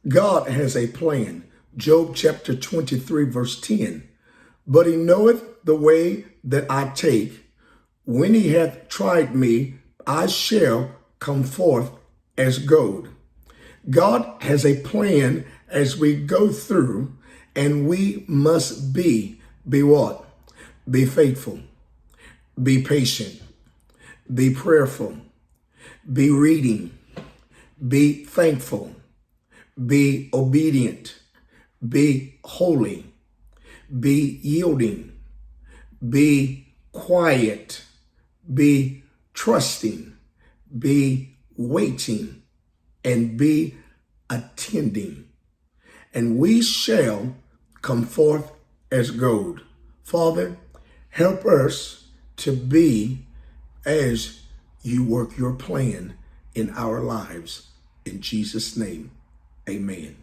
God has a plan. Job chapter 23, verse 10. But he knoweth the way that I take. When he hath tried me, I shall come forth as gold. God has a plan as we go through, and we must be what? Be faithful, be patient, be prayerful, be reading, be thankful, be obedient, be holy, be yielding, be quiet, be trusting, be waiting, and be attending. And we shall come forth as gold. Father, help us to be as you work your plan in our lives. In Jesus' name, amen.